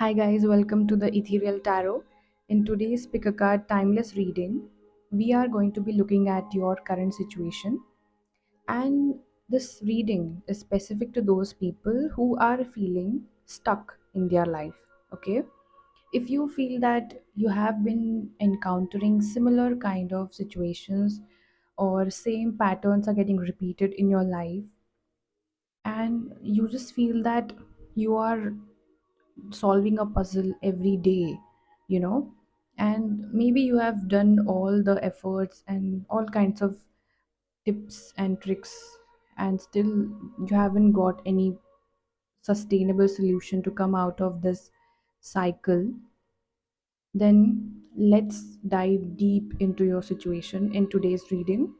Hi guys, welcome to the Ethereal Tarot. In today's Pick a Card Timeless reading, we are going to be looking at your current situation, and this reading is specific to those people who are feeling stuck in their life. Okay? If you feel that you have been encountering similar kind of situations or same patterns are getting repeated in your life, and you just feel that you are solving a puzzle every day, you know, and maybe you have done all the efforts and all kinds of tips and tricks, and still you haven't got any sustainable solution to come out of this cycle. Then let's dive deep into your situation in today's reading.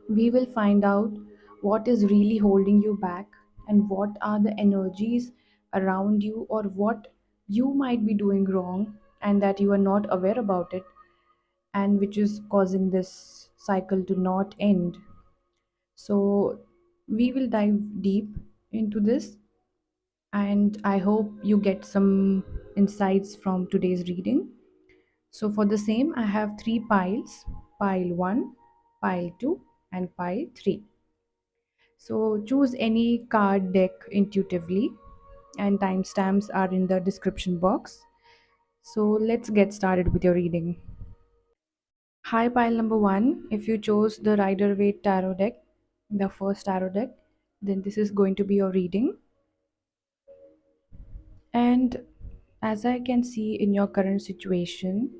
We will find out what is really holding you back and what are the energies around you, or what you might be doing wrong and that you are not aware about it, and which is causing this cycle to not end. So, we will dive deep into this, and I hope you get some insights from today's reading. So, for the same, I have three piles: pile 1, pile 2, and pile 3. So choose any card deck intuitively, and timestamps are in the description box. So let's get started with your reading. Hi, pile number 1. If you chose the Rider Waite tarot deck, the first tarot deck, then this is going to be your reading. And as I can see in your current situation,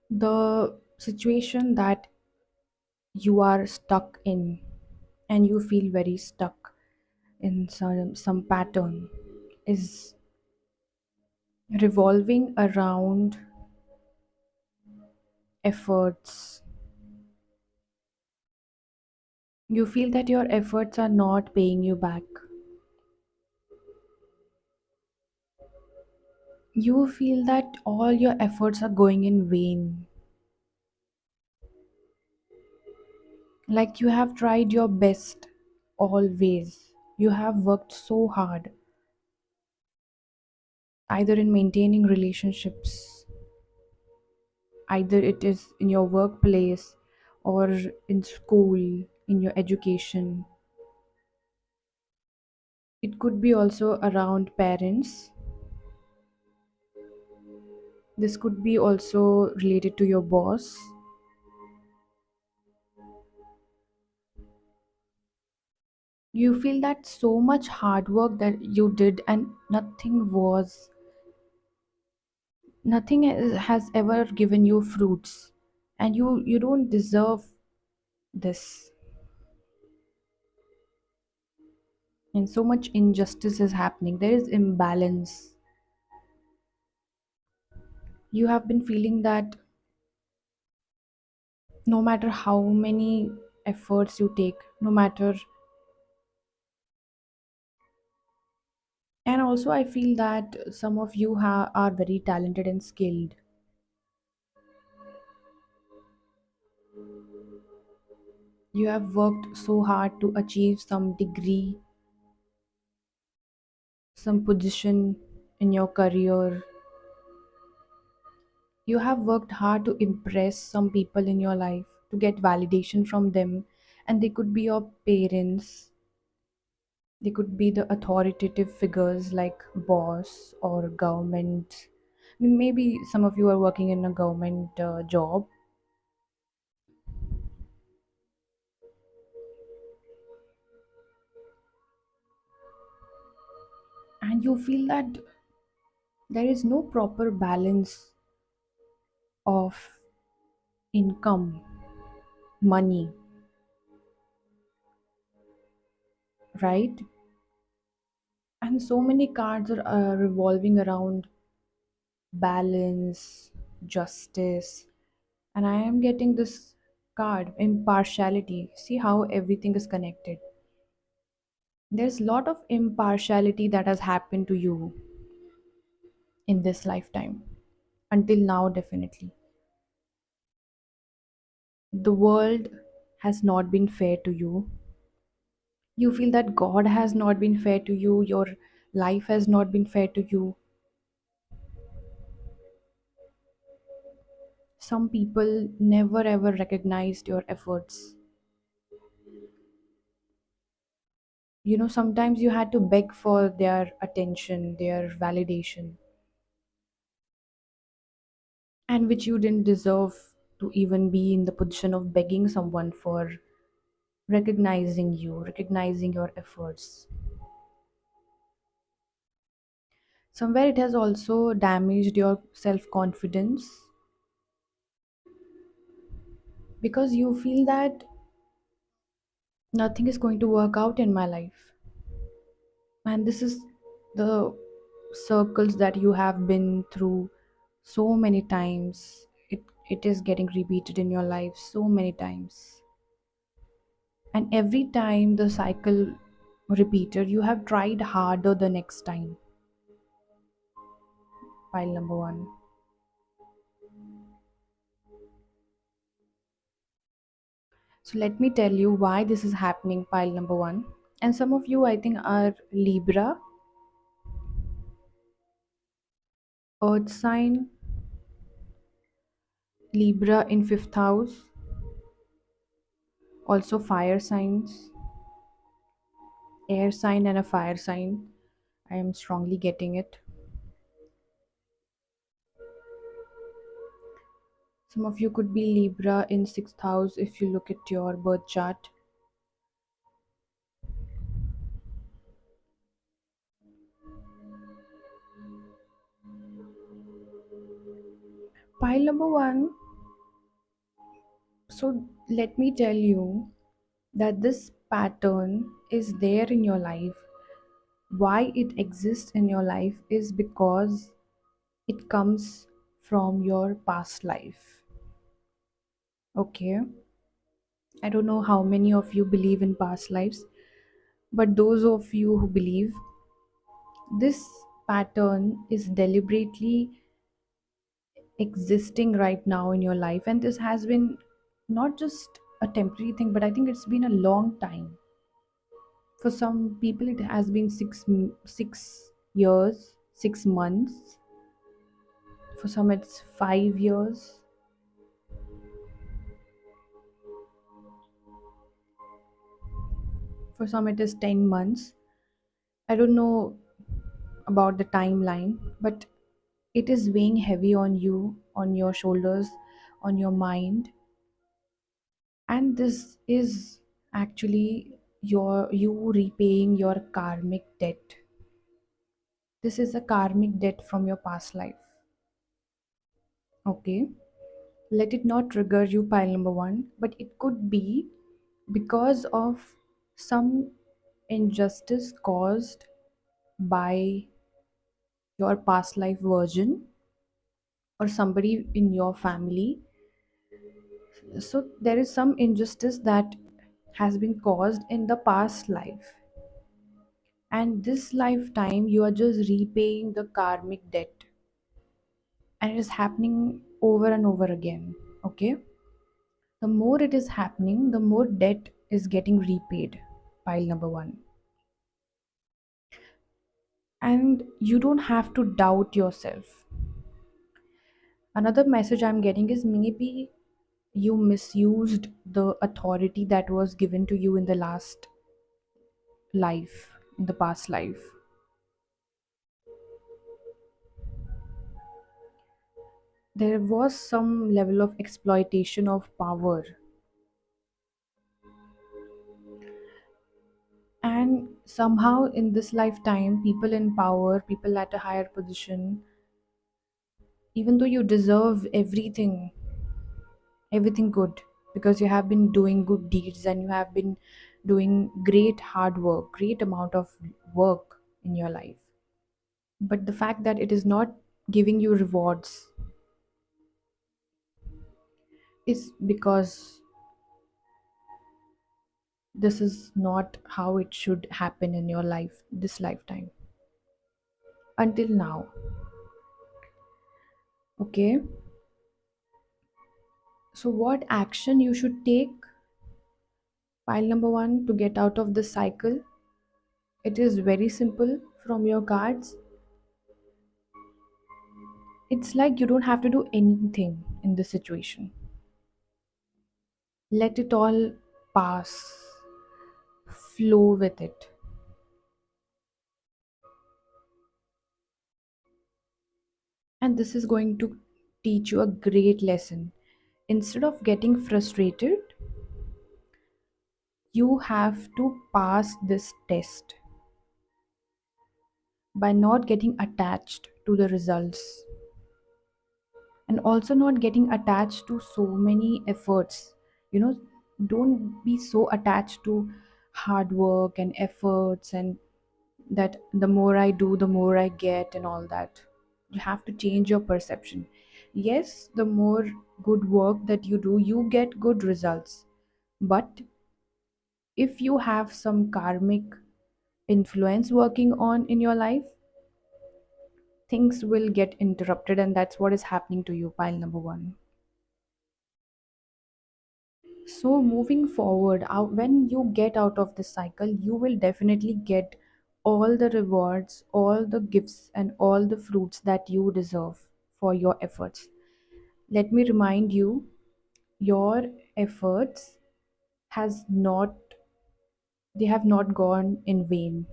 the situation that you are stuck in, and you feel very stuck in some pattern, is revolving around efforts. You feel that your efforts are not paying you back. You feel that all your efforts are going in vain. Like you have tried your best always. You have worked so hard, either in maintaining relationships, either it is in your workplace or in school, in your education. It could be also around parents. This could be also related to your boss. You feel that so much hard work that you did and nothing has ever given you fruits, and you don't deserve this, and so much injustice is happening. There is imbalance. You have been feeling that no matter how many efforts you take, no matter, and also I feel that some of you are very talented and skilled. You have worked so hard to achieve some degree, some position in your career. You have worked hard to impress some people in your life, to get validation from them, and they could be your parents, they could be the authoritative figures like boss or government. Maybe some of you are working in a government job, and you feel that there is no proper balance of income, money, right? And so many cards are revolving around balance, justice, and I am getting this card impartiality. See how everything is connected. There's a lot of impartiality that has happened to you in this lifetime, until now, definitely. The world has not been fair to you. You feel that God has not been fair to you. Your life has not been fair to you. Some people never ever recognized your efforts. Sometimes you had to beg for their attention, their validation, and which you didn't deserve to even be in the position of begging someone for recognizing you, recognizing your efforts. Somewhere it has also damaged your self confidence because you feel that nothing is going to work out in my life. And this is the circles that you have been through so many times. It is getting repeated in your life so many times. And every time the cycle repeated, you have tried harder the next time. Pile number one. So let me tell you why this is happening, pile number one. And some of you, I think, are Libra, Earth sign, Libra in fifth house, also fire signs, air sign, and a fire sign. I am strongly getting it. Some of you could be Libra in sixth house if you look at your birth chart. Pile number one. So let me tell you that this pattern is there in your life. Why it exists in your life is because it comes from your past life. Okay, I don't know how many of you believe in past lives, but those of you who believe, this pattern is deliberately existing right now in your life, and this has been not just a temporary thing, but I think it's been a long time. For some people it has been 6 years, 6 months. For some it's 5 years. For some it is 10 months. I don't know about the timeline, but it is weighing heavy on you, on your shoulders, on your mind. And this is actually you repaying your karmic debt. This is a karmic debt from your past life. Okay, let it not trigger you, pile number one, but it could be because of some injustice caused by your past life version or somebody in your family. So there is some injustice that has been caused in the past life, and this lifetime you are just repaying the karmic debt, and it is happening over and over again. Okay, the more it is happening, the more debt is getting repaid, pile number one. And you don't have to doubt yourself. Another message I'm getting is maybe you misused the authority that was given to you in the last life, in the past life. There was some level of exploitation of power, and somehow in this lifetime, people in power, people at a higher position, even though you deserve everything good, because you have been doing good deeds and you have been doing great hard work, great amount of work in your life, but the fact that it is not giving you rewards is because this is not how it should happen in your life this lifetime until now. Okay, so what action you should take, pile number one, to get out of this cycle? It is very simple. from your cards, it's like you don't have to do anything in this situation. Let it all pass, flow with it. And this is going to teach you a great lesson. Instead of getting frustrated, you have to pass this test by not getting attached to the results and also not getting attached to so many efforts. You know, don't be so attached to hard work and efforts, and that the more I do, the more I get, and all that. You have to change your perception. Yes, the more good work that you do, you get good results. But if you have some karmic influence working on in your life, things will get interrupted, and that's what is happening to you, pile number one. So moving forward, out when you get out of this cycle, you will definitely get all the rewards, all the gifts, and all the fruits that you deserve for your efforts. Let me remind you, your efforts has not they have not gone in vain.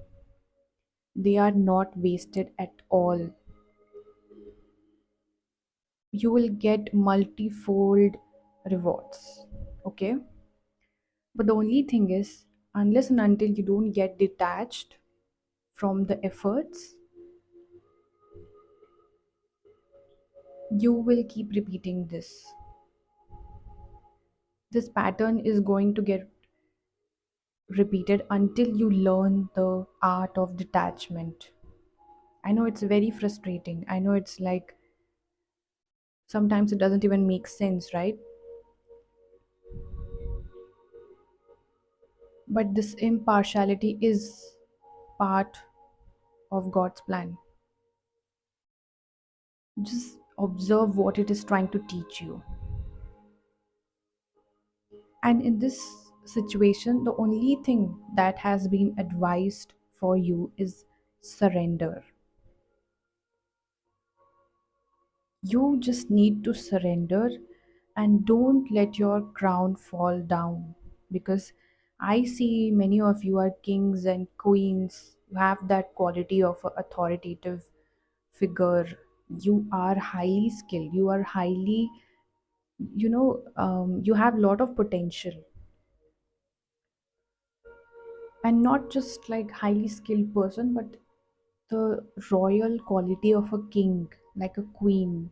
They are not wasted at all. You will get multifold rewards. Okay? But the only thing is, unless and until you don't get detached from the efforts, you will keep repeating this. This pattern is going to get repeated until you learn the art of detachment. I know it's very frustrating. I know it's like sometimes it doesn't even make sense, right? But this impartiality is part of God's plan. Just observe what it is trying to teach you. And in this situation, the only thing that has been advised for you is surrender. You just need to surrender and don't let your crown fall down, because I see many of you are kings and queens. You have that quality of an authoritative figure. You are highly skilled. You are highly, you have a lot of potential, and not just like highly skilled person, but the royal quality of a king, like a queen,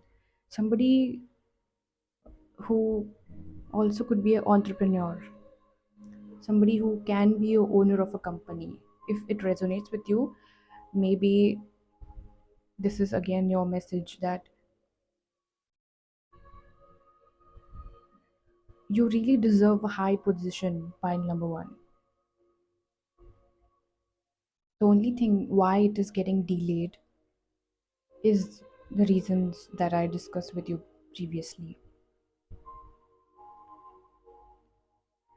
somebody who also could be an entrepreneur, somebody who can be a owner of a company. If it resonates with you, maybe this is again your message that you really deserve a high position, pile number one. The only thing why it is getting delayed is the reasons that I discussed with you previously.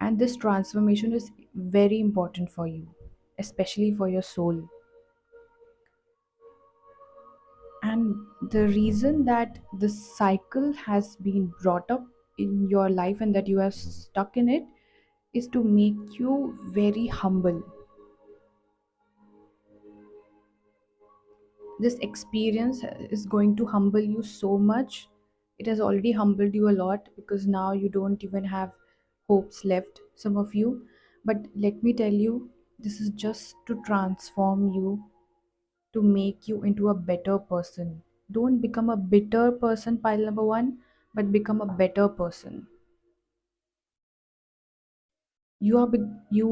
And this transformation is very important for you, especially for your soul. And the reason that this cycle has been brought up in your life and that you are stuck in it is to make you very humble. This experience is going to humble you so much. It has already humbled you a lot because now you don't even have hopes left, some of you. But let me tell you, this is just to transform you, to make you into a better person. Don't become a bitter person, pile number one, but become a better person. You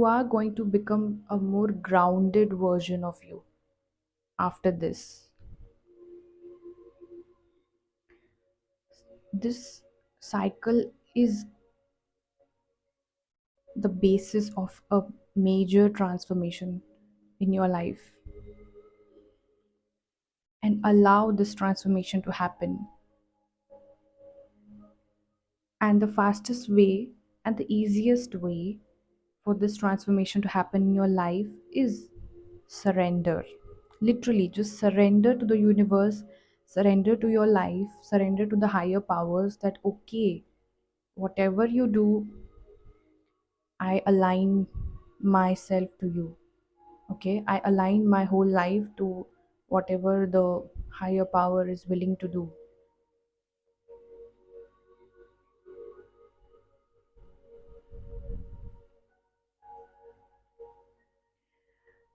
are going to become a more grounded version of you after this. This cycle is the basis of a major transformation in your life, and allow this transformation to happen. And the fastest way and the easiest way for this transformation to happen in your life is surrender. Literally, just surrender to the universe, surrender to your life, surrender to the higher powers that, okay, whatever you do, I align myself to you. Okay, I align my whole life to whatever the higher power is willing to do.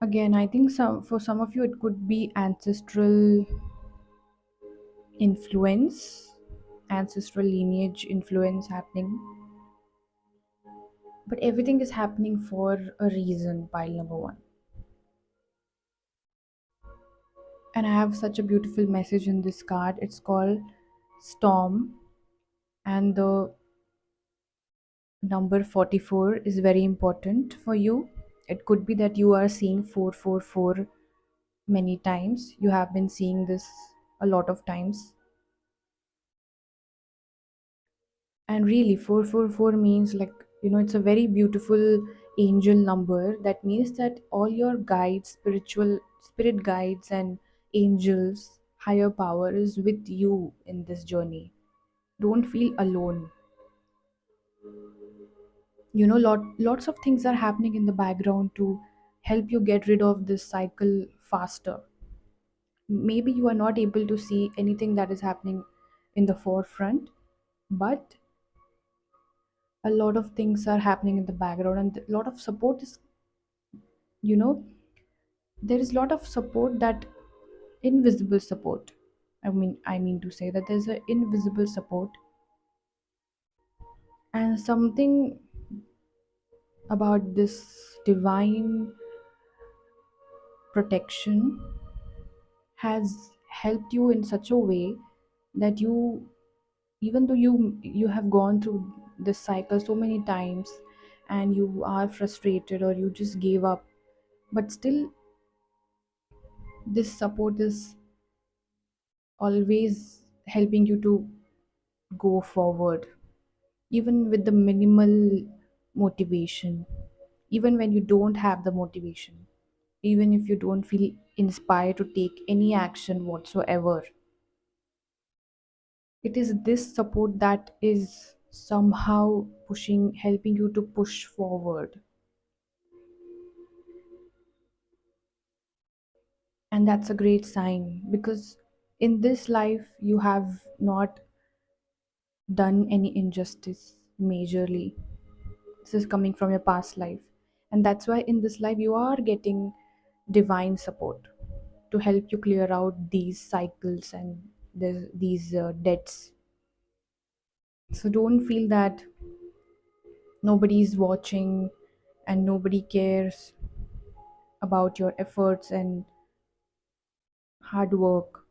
Again, I think for some of you it could be ancestral influence, ancestral lineage influence happening. But everything is happening for a reason, pile number one. And I have such a beautiful message in this card. It's called Storm, and the number 44 is very important for you. It could be that you are seeing 444 many times. You have been seeing this a lot of times. And really, 444 means, like, it's a very beautiful angel number. That means that all your guides, spiritual spirit guides, and angels, higher power is with you in this journey. Don't feel alone. Lots of things are happening in the background to help you get rid of this cycle faster. Maybe you are not able to see anything that is happening in the forefront, but a lot of things are happening in the background, and a lot of support is, you know there is a lot of support, that invisible support. I mean to say that there's an invisible support, and something about this divine protection has helped you in such a way that you, even though you have gone through this cycle so many times, and you are frustrated or you just gave up, but still this support is always helping you to go forward, even with the minimal motivation, even when you don't have the motivation, even if you don't feel inspired to take any action whatsoever. It is this support that is somehow pushing, helping you to push forward. And that's a great sign, because in this life you have not done any injustice majorly. This is coming from your past life, and that's why in this life you are getting divine support to help you clear out these cycles and these debts. So don't feel that nobody is watching and nobody cares about your efforts and hard work.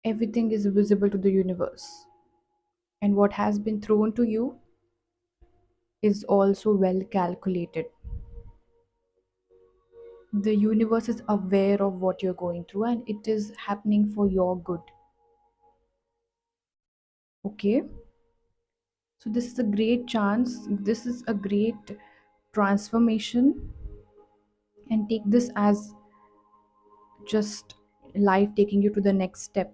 Everything is visible to the universe, and what has been thrown to you is also well calculated. The universe is aware of what you're going through, and it is happening for your good. Okay, so this is a great chance, this is a great transformation, and take this as just life taking you to the next step.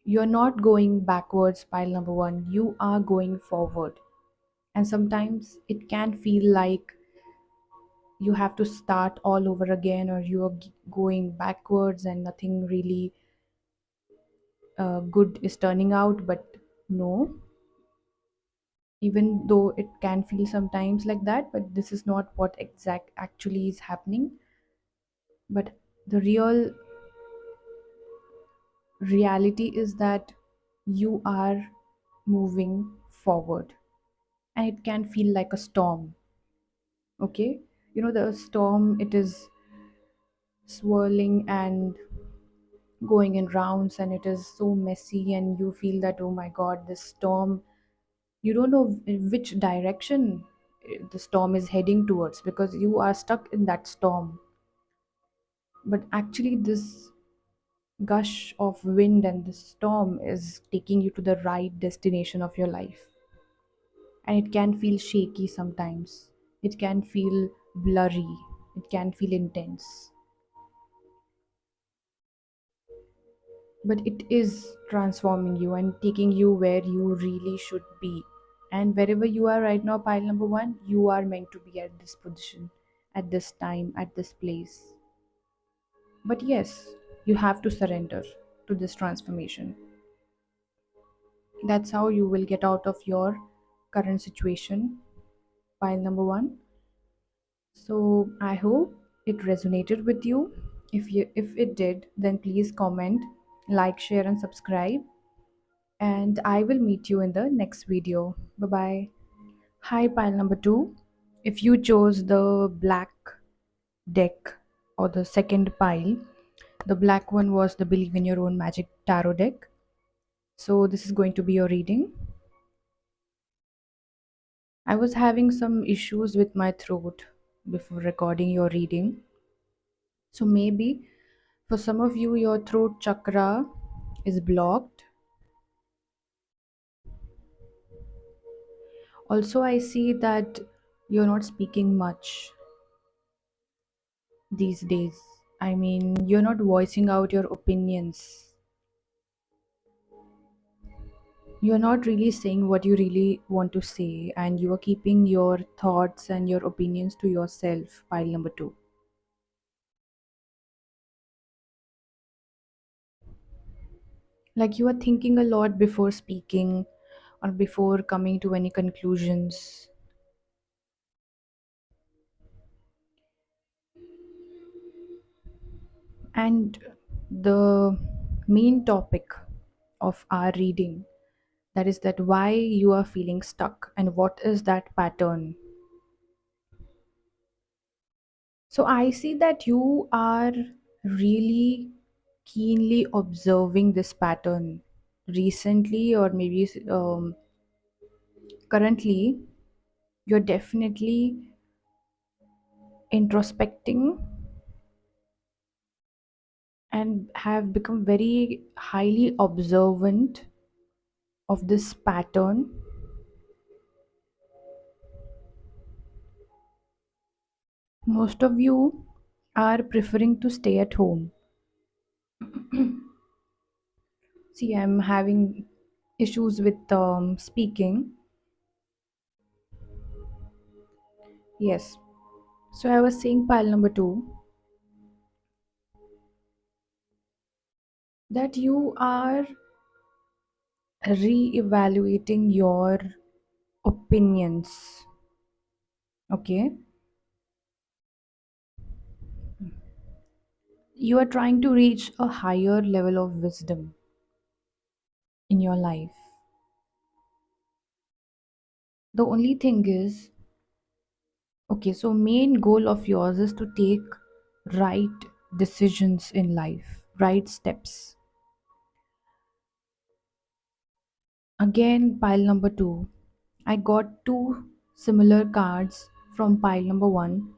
You're not going backwards, pile number one, you are going forward. And sometimes it can feel like you have to start all over again, or you are going backwards and nothing really good is turning out. But no, even though it can feel sometimes like that, but this is not what exact actually is happening. But the real reality is that you are moving forward, and it can feel like a storm. Okay, the storm, it is swirling and going in rounds, and it is so messy, and you feel that, oh my god, this storm, you don't know which direction the storm is heading towards, because you are stuck in that storm. But actually this gush of wind and the storm is taking you to the right destination of your life. And it can feel shaky sometimes, it can feel blurry, It can feel intense, but it is transforming you and taking you where you really should be. And wherever you are right now, pile number one, you are meant to be at this position, at this time, at this place. But yes, you have to surrender to this transformation. That's how you will get out of your current situation, pile number one. So I hope it resonated with you. If it did, then please comment, like, share, and subscribe. And I will meet you in the next video. Bye bye. Hi, pile number two. If you chose the black deck or the second pile, the black one was the Believe in Your Own Magic Tarot deck. So, this is going to be your reading. I was having some issues with my throat before recording your reading. So, maybe for some of you, your throat chakra is blocked. Also, I see that you're not speaking much these days. I mean, you're not voicing out your opinions. You're not really saying what you really want to say, and you are keeping your thoughts and your opinions to yourself. Pile number two. Like you are thinking a lot before speaking or before coming to any conclusions. And the main topic of our reading, that is that why you are feeling stuck and what is that pattern. So I see that you are really keenly observing this pattern recently, or maybe currently. You're definitely introspecting and have become very highly observant of this pattern. Most of you are preferring to stay at home. See, I'm having issues with speaking. Yes. So I was saying, pile number two, that you are re-evaluating your opinions. Okay, you are trying to reach a higher level of wisdom in your life. The only thing is, okay, so main goal of yours is to take right decisions in life, right steps. Again, pile number two, I got two similar cards from pile number one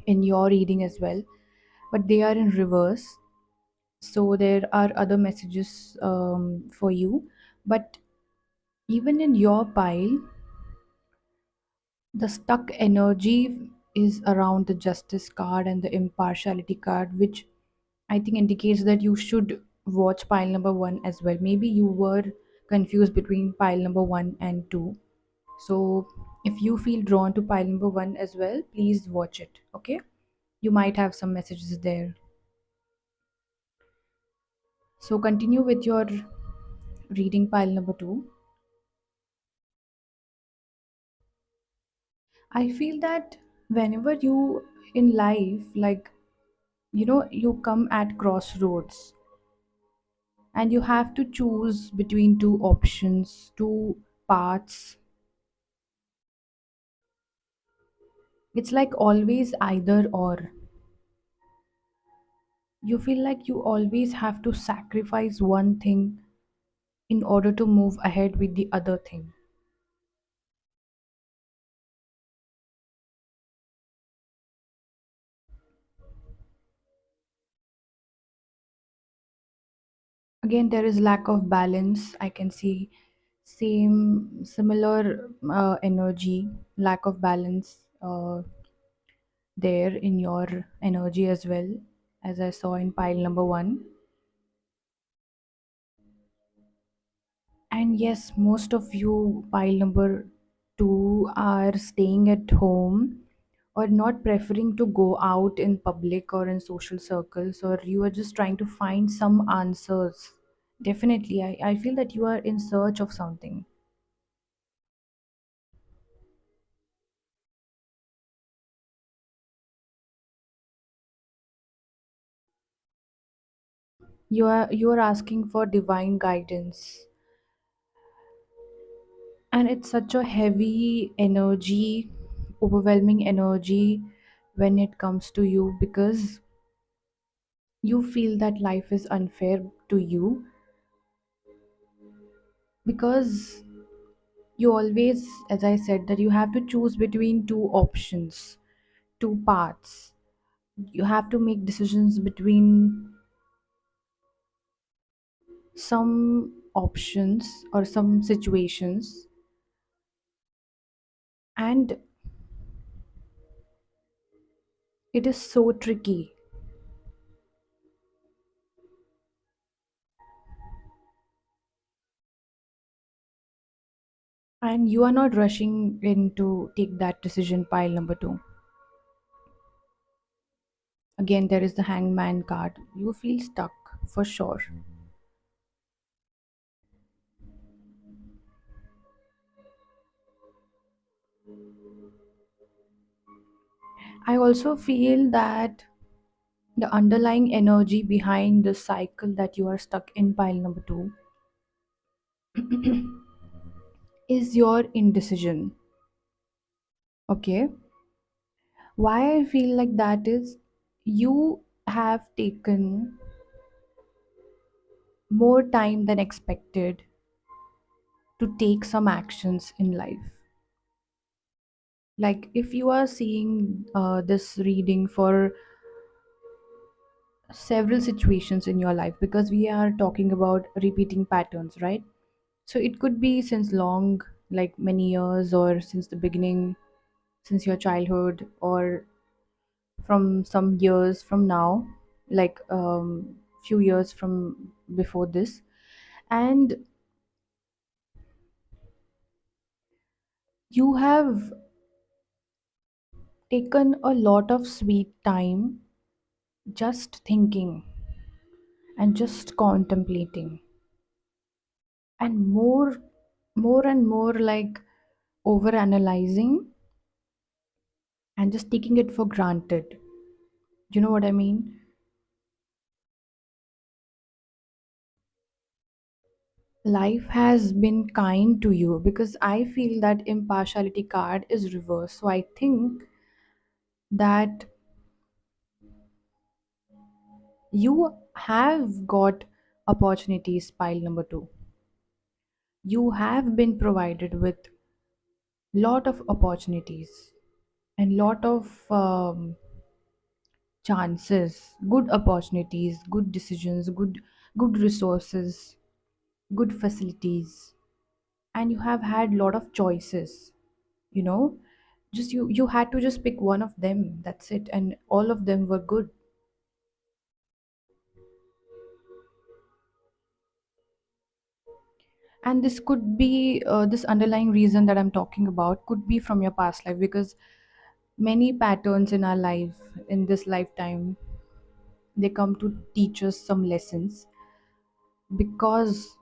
in your reading as well, but they are in reverse. So there are other messages for you, but even in your pile, the stuck energy is around the justice card and the impartiality card, which I think indicates that you should watch pile number one as well. Maybe you were confused between pile number one and two. So if you feel drawn to pile number one as well, please watch it. Okay, you might have some messages there. So continue with your reading, pile number two. I feel that whenever you in life, like, you come at crossroads and you have to choose between two options, two paths. It's like always either or. You feel like you always have to sacrifice one thing in order to move ahead with the other thing. Again, there is lack of balance. I can see similar energy, lack of balance. there in your energy as well, as I saw in pile number one. And yes, most of you, pile number two, are staying at home or not preferring to go out in public or in social circles, or you are just trying to find some answers. Definitely, I feel that you are in search of something. You are asking for divine guidance, and it's such a heavy energy, overwhelming energy when it comes to you, because you feel that life is unfair to you, because you always, as I said, that you have to choose between two options, two paths. You have to make decisions between some options or some situations, and it is so tricky. And you are not rushing in to take that decision, pile number two. Again, there is the hangman card. You feel stuck for sure. I also feel that the underlying energy behind the cycle that you are stuck in, pile number two, is your indecision. Okay. Why I feel like that is, you have taken more time than expected to take some actions in life. Like, if you are seeing this reading for several situations in your life, because we are talking about repeating patterns, right? So it could be since long, like many years, or since the beginning, since your childhood, or from some years from now, like few years from before this. And you have taken a lot of sweet time just thinking and just contemplating, and more and more, like, over analyzing and just taking it for granted. You know what I mean? Life has been kind to you, because I feel that impartiality card is reversed. So I think that you have got opportunities, pile number two. You have been provided with lot of opportunities and lot of chances, good opportunities, good decisions, good resources, good facilities, and you have had lot of choices, you know. Just you had to just pick one of them, that's it, and all of them were good. And this could be this underlying reason that I'm talking about could be from your past life, because many patterns in our life, in this lifetime, they come to teach us some lessons, because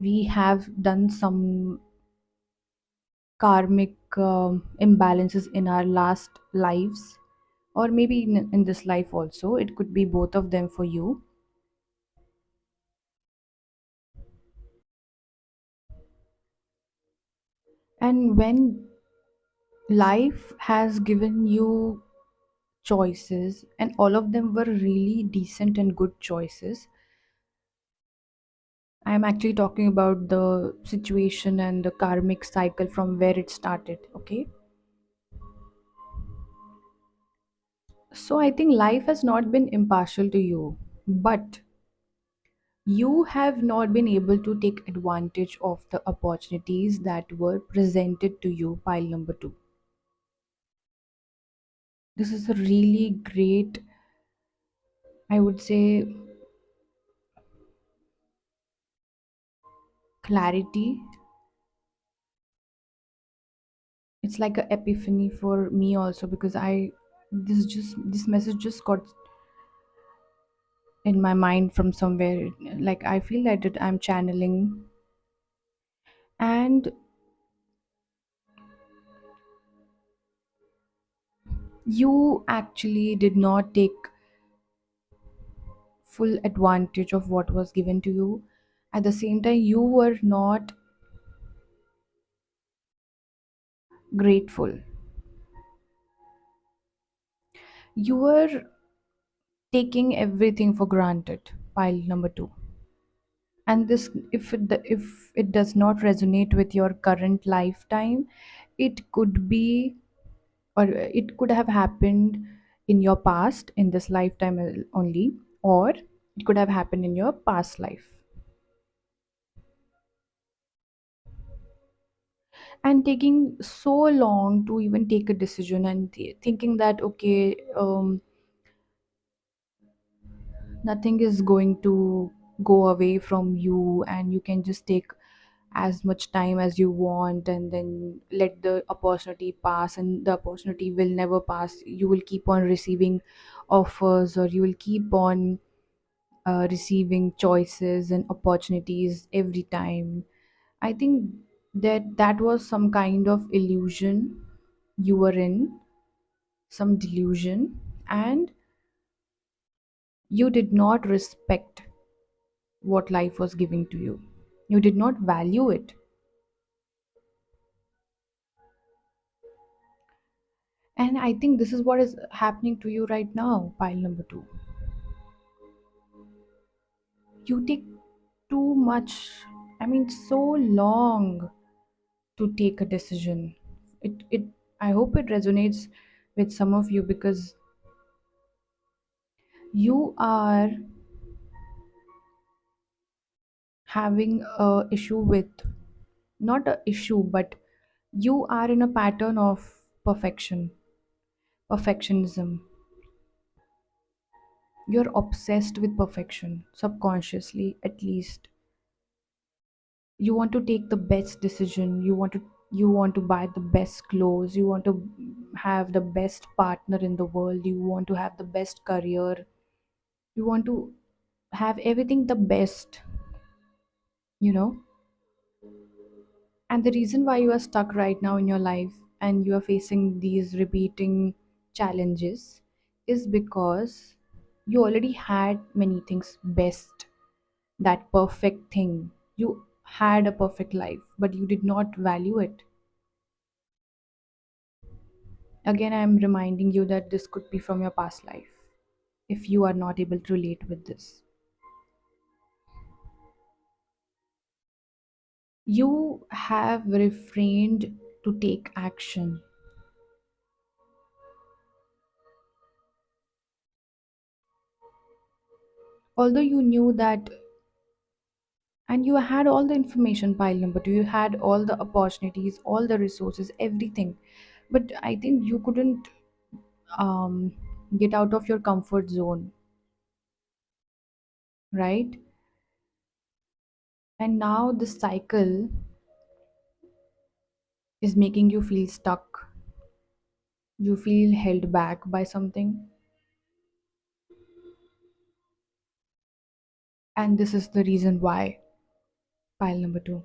we have done some karmic imbalances in our last lives, or maybe in this life also. It could be both of them for you. And when life has given you choices and all of them were really decent and good choices, I'm actually talking about the situation and the karmic cycle from where it started, okay? So I think life has not been impartial to you, but you have not been able to take advantage of the opportunities that were presented to you, pile number two. This is a really great, I would say, clarity. It's like a epiphany for me also, because this message just got in my mind from somewhere. Like I feel that I'm channeling, and you actually did not take full advantage of what was given to you. At the same time, you were not grateful. You were taking everything for granted. Pile number two. And this, if it does not resonate with your current lifetime, it could be, or it could have happened in your past, in this lifetime only, or it could have happened in your past life. And taking so long to even take a decision, and thinking that okay, nothing is going to go away from you, and you can just take as much time as you want, and then let the opportunity pass, and the opportunity will never pass. You will keep on receiving offers, or you will keep on receiving choices and opportunities every time. I think that was some kind of illusion you were in, some delusion, and you did not respect what life was giving to you. You did not value it. And I think this is what is happening to you right now, pile number two. You take too much, I mean, so long to take a decision. It I hope it resonates with some of you, because you are having a issue with, not a issue, but you are in a pattern of perfectionism. You're obsessed with perfection, subconsciously at least. You want to take the best decision, you want to buy the best clothes, you want to have the best partner in the world, you want to have the best career, you want to have everything the best, you know. And the reason why you are stuck right now in your life, and you are facing these repeating challenges, is because you already had many things best, that perfect thing. You had a perfect life, but you did not value it. Again, I am reminding you that this could be from your past life, if you are not able to relate with this. You have refrained to take action, although you knew that, and you had all the information. Pile number two, you had all the opportunities, all the resources, everything, but I think you couldn't um, get out of your comfort zone, right? And now this cycle is making you feel stuck. You feel held back by something, and this is the reason why. Pile number two.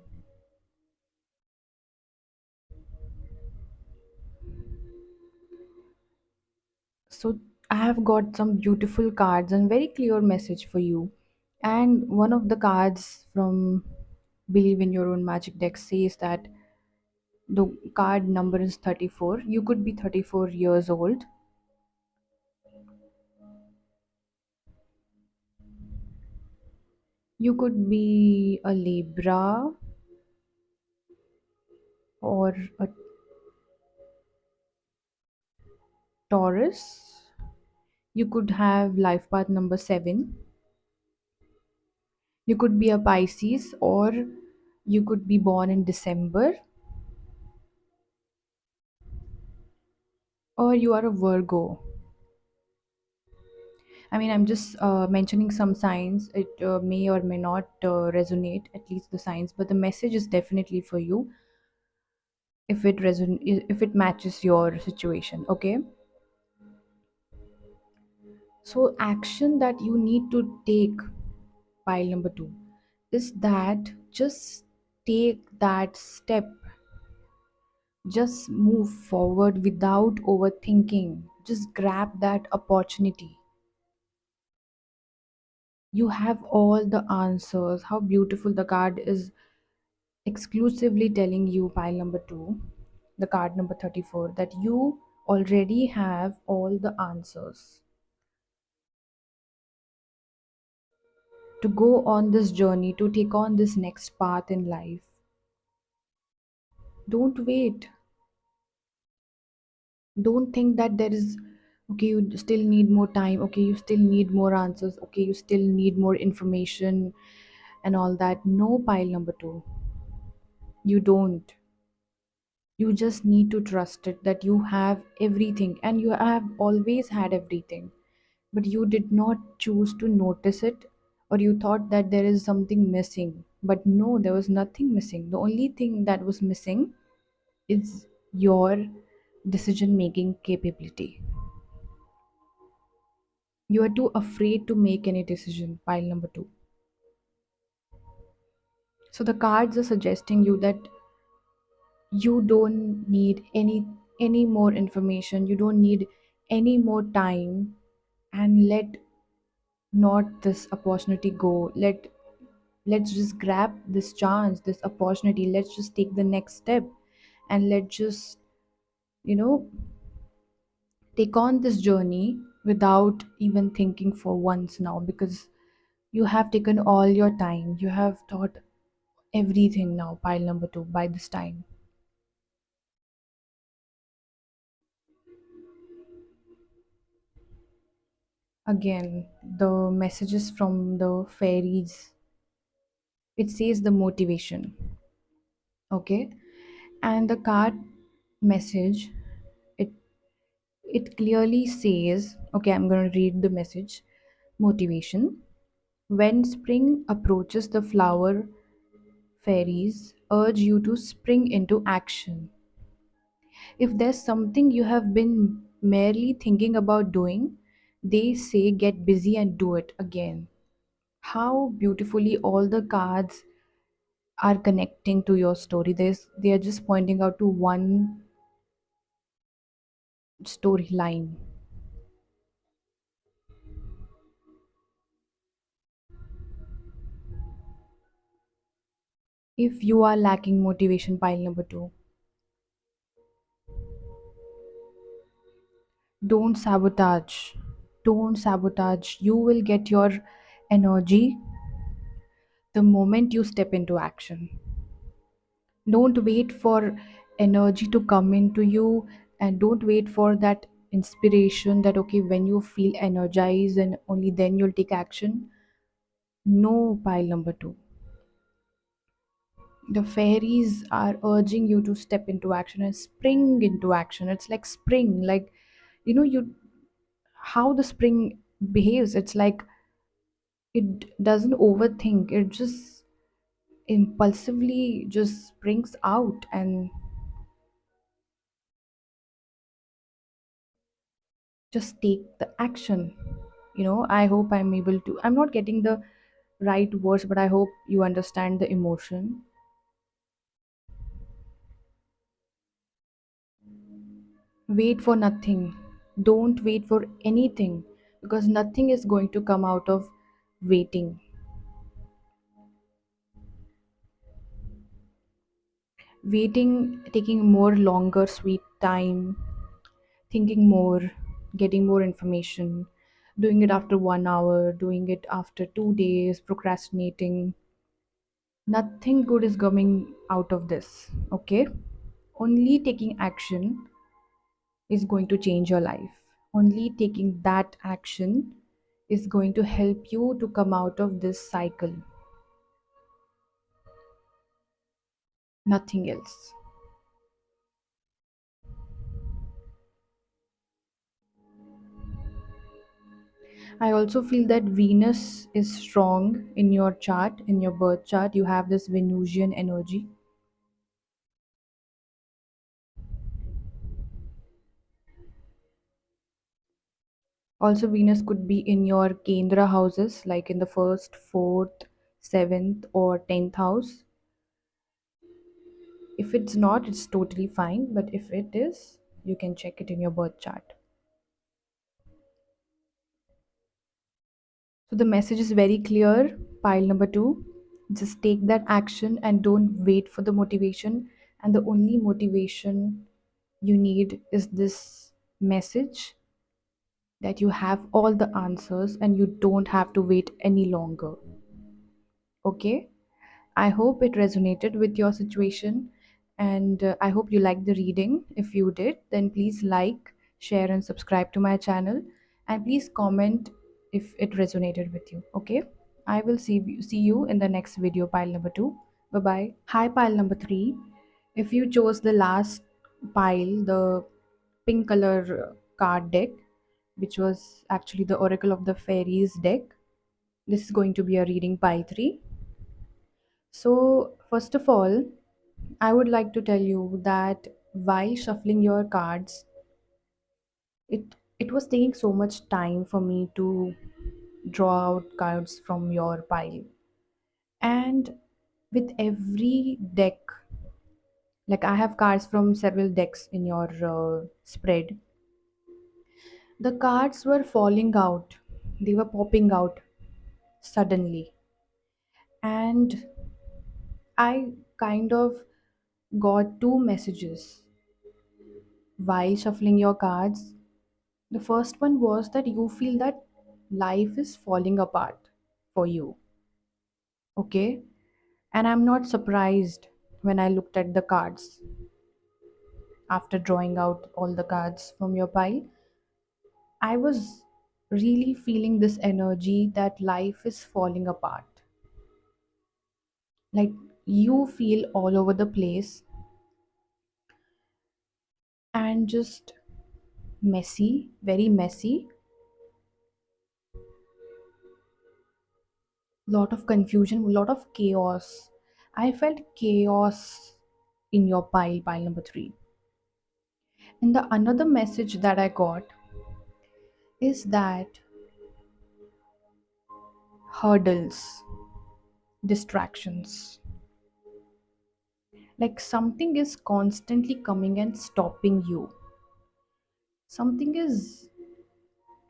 So I have got some beautiful cards and very clear message for you. And one of the cards from Believe in Your Own Magic deck says that the card number is 34. You could be 34 years old. You could be a Libra or a Taurus. You could have life path number 7. You could be a Pisces, or you could be born in December. or you are a Virgo. I mean, I'm just mentioning some signs. It may or may not resonate, at least the signs, but the message is definitely for you if it matches your situation. Okay, so action that you need to take, pile number two, is that just take that step, just move forward without overthinking, just grab that opportunity. You have all the answers. How beautiful the card is, exclusively telling you, pile number two, the card number 34, that you already have all the answers to go on this journey, to take on this next path in life. Don't wait. Don't think that there is, okay, you still need more time, okay, you still need more answers, okay, you still need more information and all that. No, pile number two. You don't. You just need to trust it that you have everything and you have always had everything, but you did not choose to notice it, or you thought that there is something missing. But no, there was nothing missing. The only thing that was missing is your decision making capability. You are too afraid to make any decision, pile number two. So the cards are suggesting you that you don't need any more information, you don't need any more time, and let not this opportunity go. Let's just grab this chance, this opportunity. Let's just take the next step, and let's just, you know, take on this journey without even thinking for once now, because you have taken all your time, you have thought everything now, pile number two, by this time. Again, the messages from the fairies, it says the motivation. Okay, and the card message, it it clearly says, okay, I'm going to read the message. Motivation: when spring approaches, the flower fairies urge you to spring into action. If there's something you have been merely thinking about doing, they say get busy and do it again. How beautifully all the cards are connecting to your story. They are just pointing out to one storyline. If you are lacking motivation, pile number two, don't sabotage. Don't sabotage. You will get your energy the moment you step into action. Don't wait for energy to come into you, and don't wait for that inspiration that, okay, when you feel energized and only then you'll take action. No, pile number two. The fairies are urging you to step into action and spring into action. It's like spring, like, you how the spring behaves. It's like it doesn't overthink, it just impulsively just springs out and just take the action. I hope I'm not getting the right words, but I hope you understand the emotion. Wait for nothing. Don't wait for anything, because nothing is going to come out of waiting. Waiting, taking more longer, sweet time, thinking more, getting more information, doing it after 1 hour, doing it after 2 days, procrastinating. Nothing good is coming out of this, okay? Only taking action is going to change your life. Only taking that action is going to help you to come out of this cycle. Nothing else. I also feel that Venus is strong in your chart, in your birth chart. You have this Venusian energy. Also, Venus could be in your Kendra houses, like in the first, fourth, seventh, or 10th house. If it's not, it's totally fine. But if it is, you can check it in your birth chart. So the message is very clear. Pile number two, just take that action and don't wait for the motivation. And the only motivation you need is this message that you have all the answers and you don't have to wait any longer. Okay? I hope it resonated with your situation and I hope you liked the reading. If you did, then please like, share, and subscribe to my channel. And please comment if it resonated with you. Okay? I will see you in the next video, pile number two. Bye bye. Hi, pile number three. If you chose the last pile, the pink color card deck, which was actually the Oracle of the Fairies deck, this is going to be a reading pile three. So, first of all, I would like to tell you that while shuffling your cards, it was taking so much time for me to draw out cards from your pile. And with every deck, like I have cards from several decks in your spread, the cards were falling out. They were popping out suddenly. And I kind of got two messages while shuffling your cards. The first one was that you feel that life is falling apart for you. Okay? And I'm not surprised when I looked at the cards after drawing out all the cards from your pile. I was really feeling this energy that life is falling apart. Like you feel all over the place and just messy, very messy, lot of confusion, lot of chaos. I felt chaos in your pile number three. And the another message that I got is that hurdles, distractions, like something is constantly coming and stopping you. Something is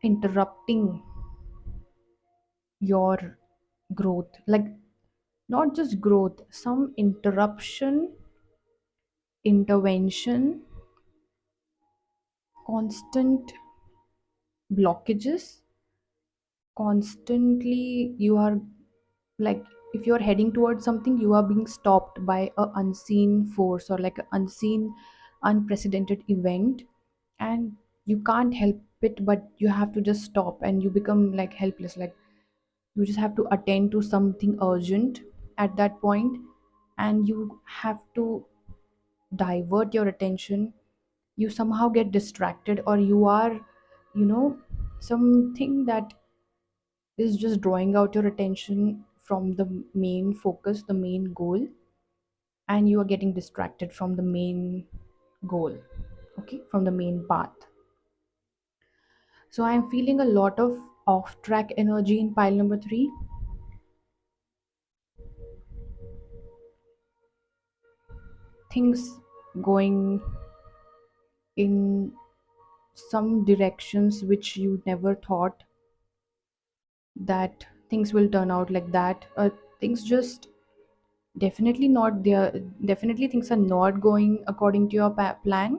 interrupting your growth. Like not just growth, some interruption, intervention, constant blockages, constantly you are like if you're heading towards something you are being stopped by a unseen force or like an unseen unprecedented event, and you can't help it but you have to just stop and you become like helpless, like you just have to attend to something urgent at that point and you have to divert your attention. You somehow get distracted or you are, something that is just drawing out your attention from the main focus, the main goal, and you are getting distracted from the main goal, okay, from the main path. So I'm feeling a lot of off track energy in pile number three. Things going in some directions which you never thought that things will turn out like that. Things just definitely not there. Definitely things are not going according to your plan,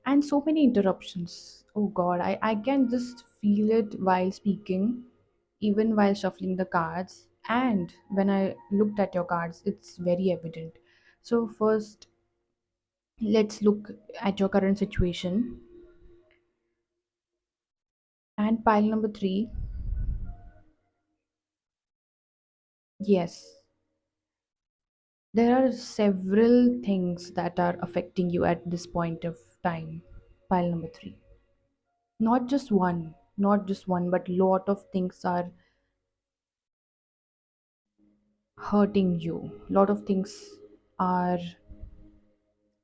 and so many interruptions. Oh god, I can just feel it while speaking, even while shuffling the cards. And when I looked at your cards, it's very evident. So, first, let's look at your current situation. And pile number three, yes, there are several things that are affecting you at this point of time. Pile number three. Not just one, but lot of things are hurting you. Lot of things are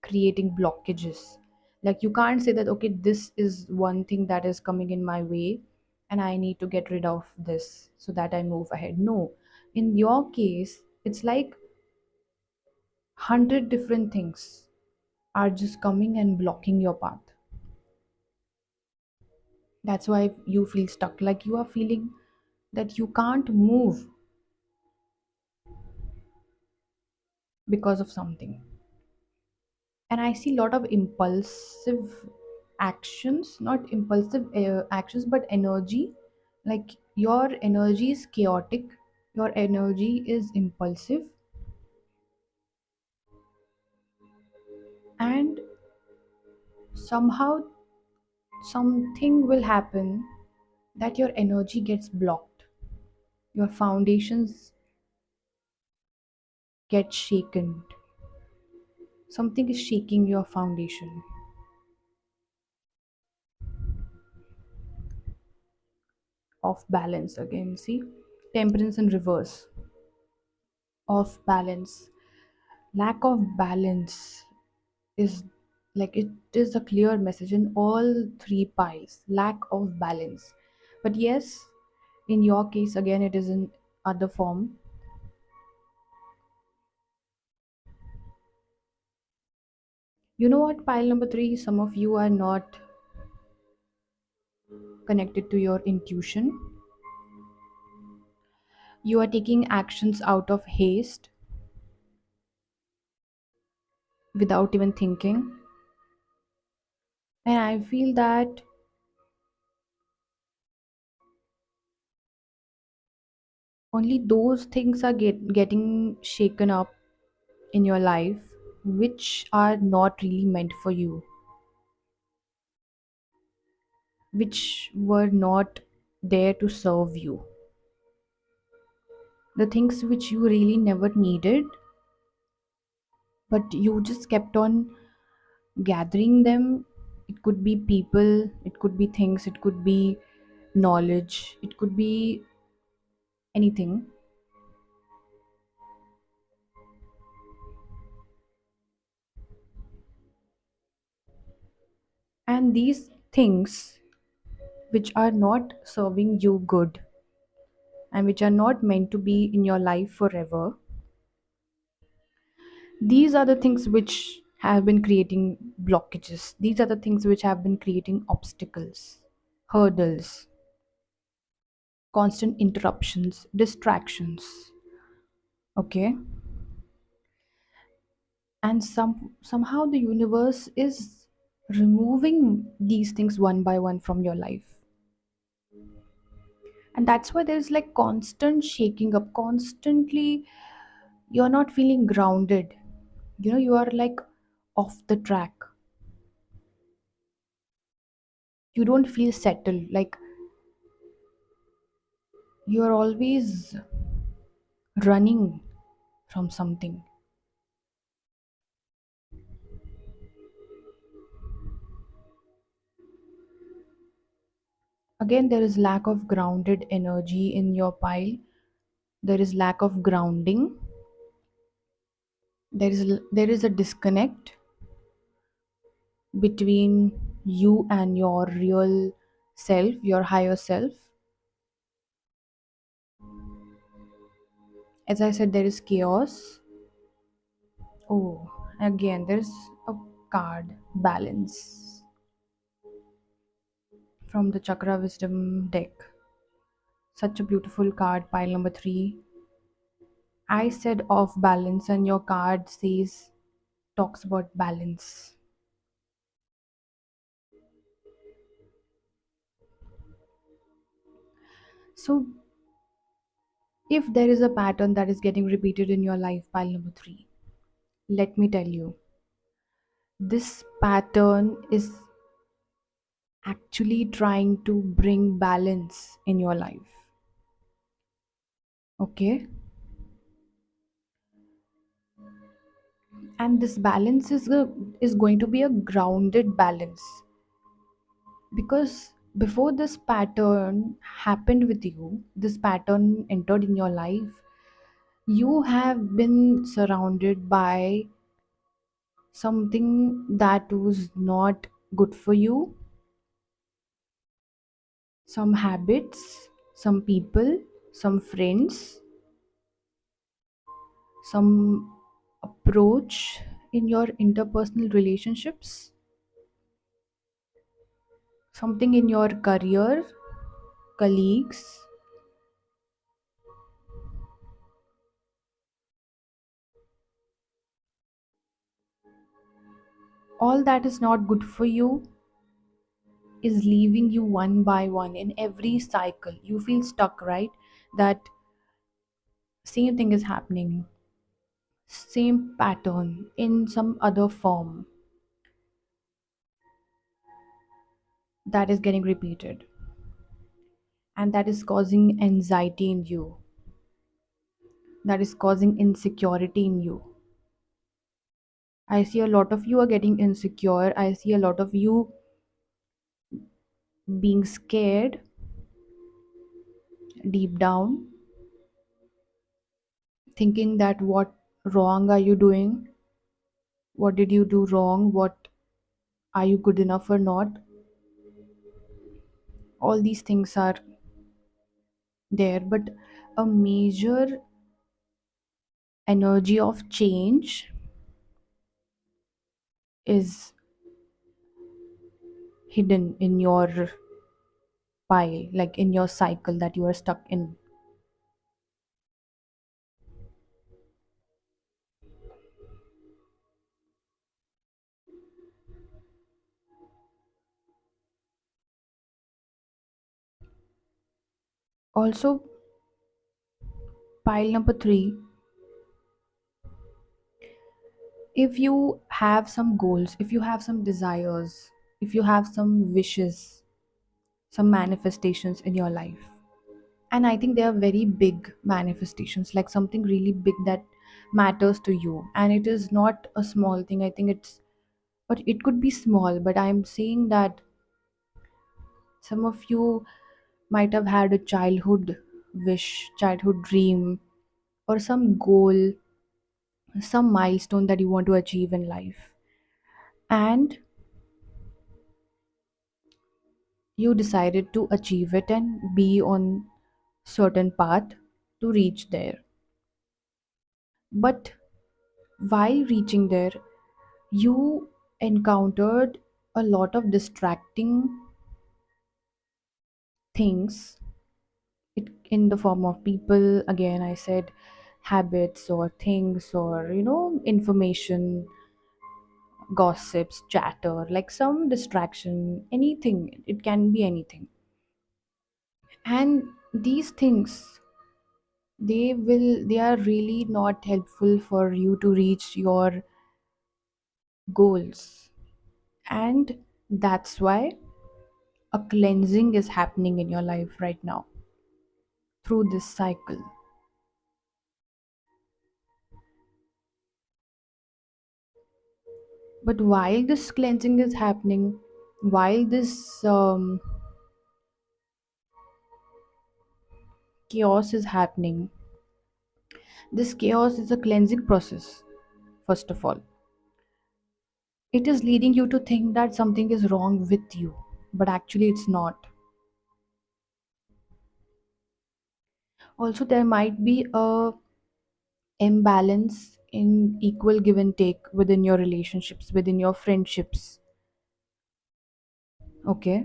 creating blockages. Like you can't say that, okay, this is one thing that is coming in my way and I need to get rid of this so that I move ahead. No. In your case, it's like 100 different things are just coming and blocking your path. That's why you feel stuck. Like you are feeling that you can't move because of something. And I see a lot of impulsive actions, not impulsive actions, but energy. Like your energy is chaotic, your energy is impulsive, and somehow something will happen that your energy gets blocked, your foundations get shaken, something is shaking your foundation. Off balance again, see, temperance in reverse. Off balance, lack of balance is like it is a clear message in all three piles, lack of balance. But yes, in your case again it is in other form. You know what, pile number 3, some of you are not connected to your intuition. You are taking actions out of haste without even thinking, and I feel that only those things are getting shaken up in your life which are not really meant for you, which were not there to serve you. The things which you really never needed, but you just kept on gathering them. It could be people, it could be things, it could be knowledge, it could be anything. And these things which are not serving you good and which are not meant to be in your life forever, these are the things which have been creating blockages. These are the things which have been creating obstacles, hurdles, constant interruptions, distractions. Okay? And somehow the universe is removing these things one by one from your life. And that's why there's like constant shaking up, constantly you're not feeling grounded. You know, you are like off the track. You don't feel settled. Like you're always running from something. Again, there is lack of grounded energy in your pile. There is lack of grounding. There is a disconnect between you and your real self, your higher self. As I said, there is chaos. Oh, again, there's a card, balance, from the Chakra Wisdom deck. Such a beautiful card, pile number 3. I said off balance, and your card says, talks about balance. So, if there is a pattern that is getting repeated in your life, pile number 3, let me tell you, this pattern is actually trying to bring balance in your life. Okay? And this balance is going to be a grounded balance, because Before this pattern happened with you, this pattern entered in your life, you have been surrounded by something that was not good for you, some habits, some people, some friends, some approach in your interpersonal relationships, something in your career, colleagues. All that is not good for you is leaving you one by one in every cycle. You feel stuck, right? That same thing is happening, same pattern in some other form that is getting repeated, and that is causing anxiety in you, that is causing insecurity in you. I see a lot of you are getting insecure. I see a lot of you being scared deep down, thinking that what wrong are you doing? What did you do wrong? What are you good enough or not? All these things are there, but a major energy of change is hidden in your pile, like in your cycle that you are stuck in. Also, pile number three, if you have some goals, if you have some desires, if you have some wishes, some manifestations in your life, and I think they are very big manifestations, like something really big that matters to you, and it is not a small thing. I think it's, but it could be small, but I'm saying that some of you might have had a childhood wish, childhood dream, or some goal, some milestone that you want to achieve in life, and you decided to achieve it and be on certain path to reach there. But while reaching there, you encountered a lot of distracting things, it, in the form of people, again I said, habits or things, or information, gossips, chatter, like some distraction, anything, it can be anything. And these things, they are really not helpful for you to reach your goals. And that's why a cleansing is happening in your life right now through this cycle. But while this cleansing is happening, while this chaos is happening, this chaos is a cleansing process. First of all, it is leading you to think that something is wrong with you, but actually it's not. Also, there might be a imbalance in equal give and take within your relationships, within your friendships. Okay,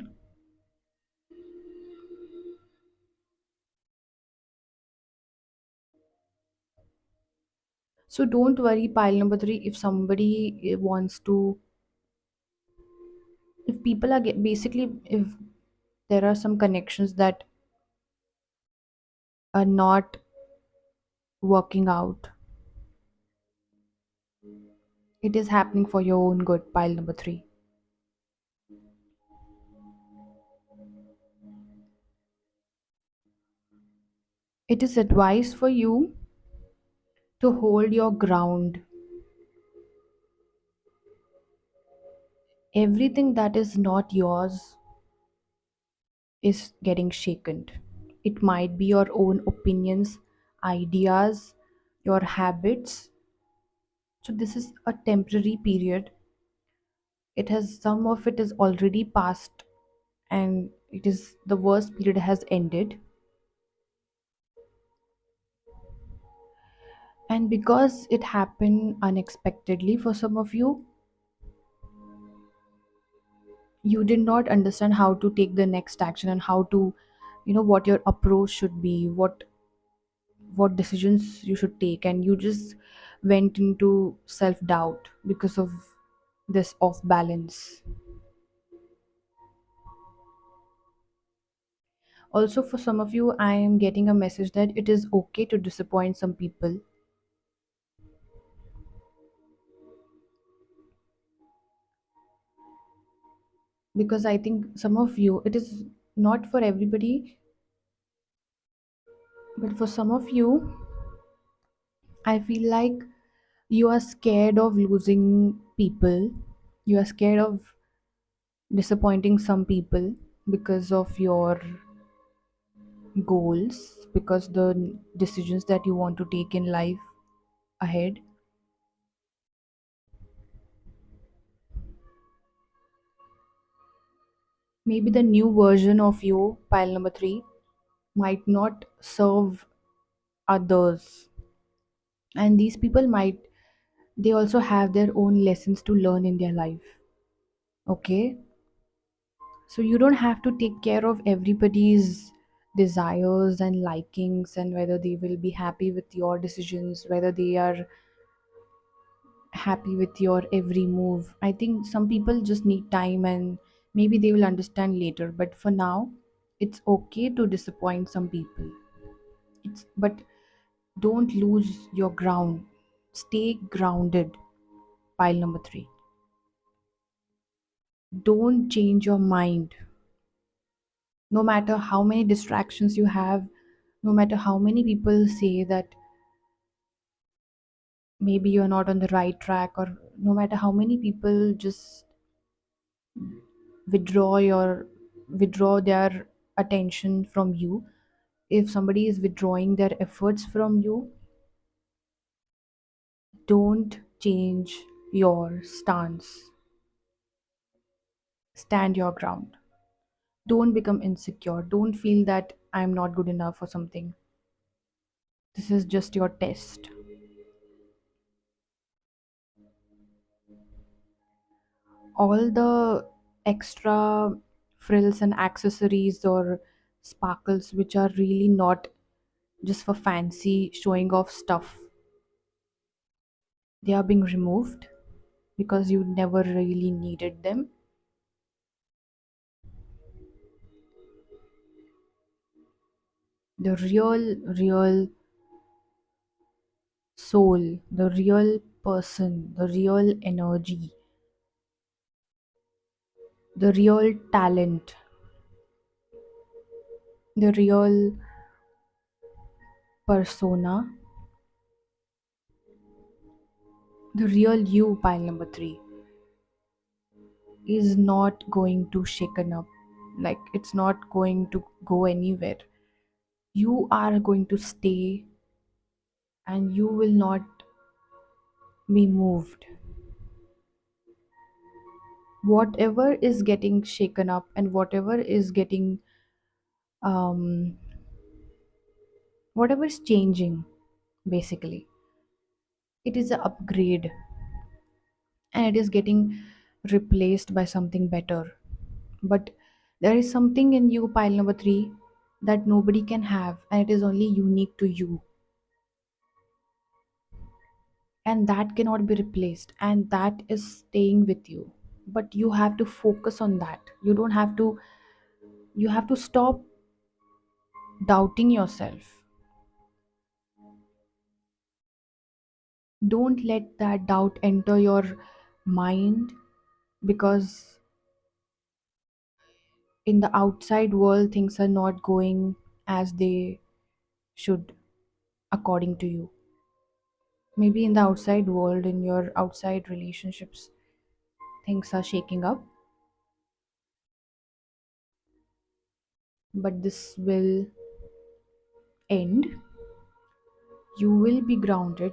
so don't worry, pile number three, if somebody wants to, if people are basically, if there are some connections that are not working out, it is happening for your own good, pile number three. It is advice for you to hold your ground. Everything that is not yours is getting shaken. It might be your own opinions, ideas, your habits. So this is a temporary period. It has some of it is already past, and it is the worst period has ended. And because it happened unexpectedly for some of you, you did not understand how to take the next action and how to, what your approach should be, what decisions you should take, and you just went into self doubt because of this off balance. Also, for some of you, I am getting a message that it is okay to disappoint some people, because I think some of you, it is not for everybody, but for some of you, I feel like you are scared of losing people, you are scared of disappointing some people because of your goals, because the decisions that you want to take in life ahead. Maybe the new version of you, pile number 3, might not serve others, and these people might, they also have their own lessons to learn in their life. Okay, so you don't have to take care of everybody's desires and likings, and whether they will be happy with your decisions, whether they are happy with your every move. I think some people just need time, and maybe they will understand later. But for now, it's okay to disappoint some people. But don't lose your ground. Stay grounded. Pile number 3. Don't change your mind. No matter how many distractions you have, no matter how many people say that maybe you're not on the right track, or no matter how many people just withdraw your withdraw their attention from you, if somebody is withdrawing their efforts from you, don't change your stance. Stand your ground. Don't become insecure. Don't feel that I'm not good enough or something. This is just your test. All the extra frills and accessories or sparkles which are really not just for fancy showing off stuff, they are being removed because you never really needed them. The real soul, the real person, the real energy, the real talent, the real persona, the real you, pile number 3, is not going to shaken up. Like, it's not going to go anywhere. You are going to stay, and you will not be moved. Whatever is getting shaken up and whatever is getting um whatever is changing, basically, it is an upgrade, and it is getting replaced by something better. But there is something in you, pile number 3, that nobody can have, and it is only unique to you, and that cannot be replaced, and that is staying with you. But you have to focus on that. You have to stop doubting yourself. Don't let that doubt enter your mind, because in the outside world things are not going as they should, according to you. Maybe in the outside world, in your outside relationships, things are shaking up. but this will end. You will be grounded,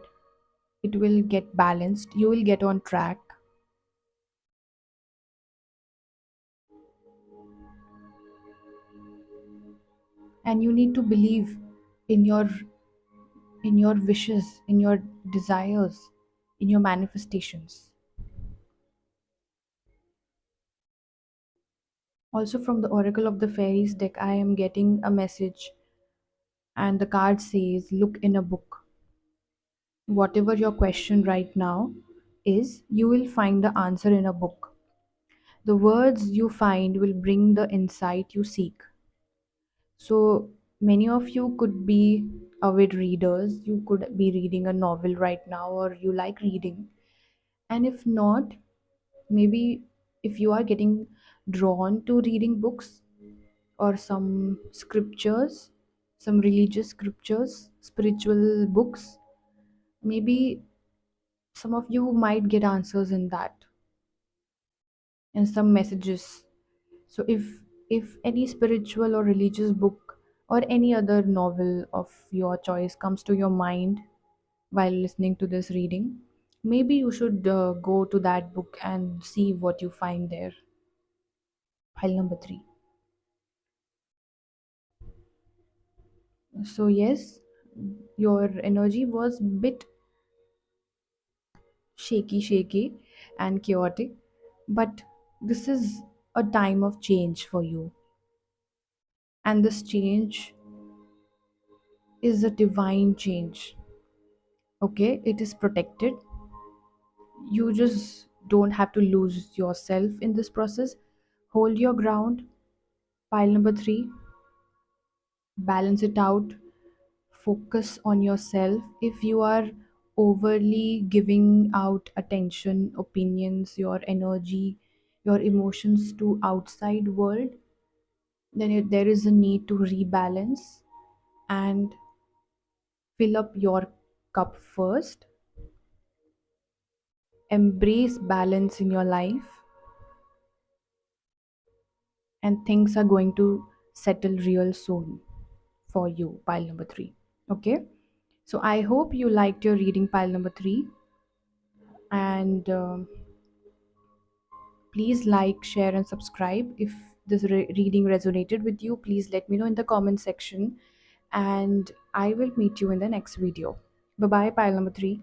it will get balanced, you will get on track, and you need to believe in your wishes, in your desires, in your manifestations. Also, from the Oracle of the Fairies deck, I am getting a message, and the card says, look in a book. Whatever your question right now is, you will find the answer in a book. The words you find will bring the insight you seek. So, many of you could be avid readers, you could be reading a novel right now, or you like reading. And if not, maybe if you are getting drawn to reading books or some scriptures, some religious scriptures, spiritual books, maybe some of you might get answers in that and some messages. So if any spiritual or religious book or any other novel of your choice comes to your mind while listening to this reading, maybe you should go to that book and see what you find there. Pile number 3. So yes, your energy was bit shaky and chaotic, but this is a time of change for you, and this change is a divine change. Okay, it is protected. You just don't have to lose yourself in this process. Hold your ground. Pile number 3, balance it out, focus on yourself. If you are overly giving out attention, opinions, your energy, your emotions to outside world, then there is a need to rebalance and fill up your cup first. Embrace balance in your life, and things are going to settle real soon for you. Pile number 3. Okay, so I hope you liked your reading, pile number 3, and please like, share, and subscribe. If this reading resonated with you, please let me know in the comment section, and I will meet you in the next video. Bye bye, pile number 3.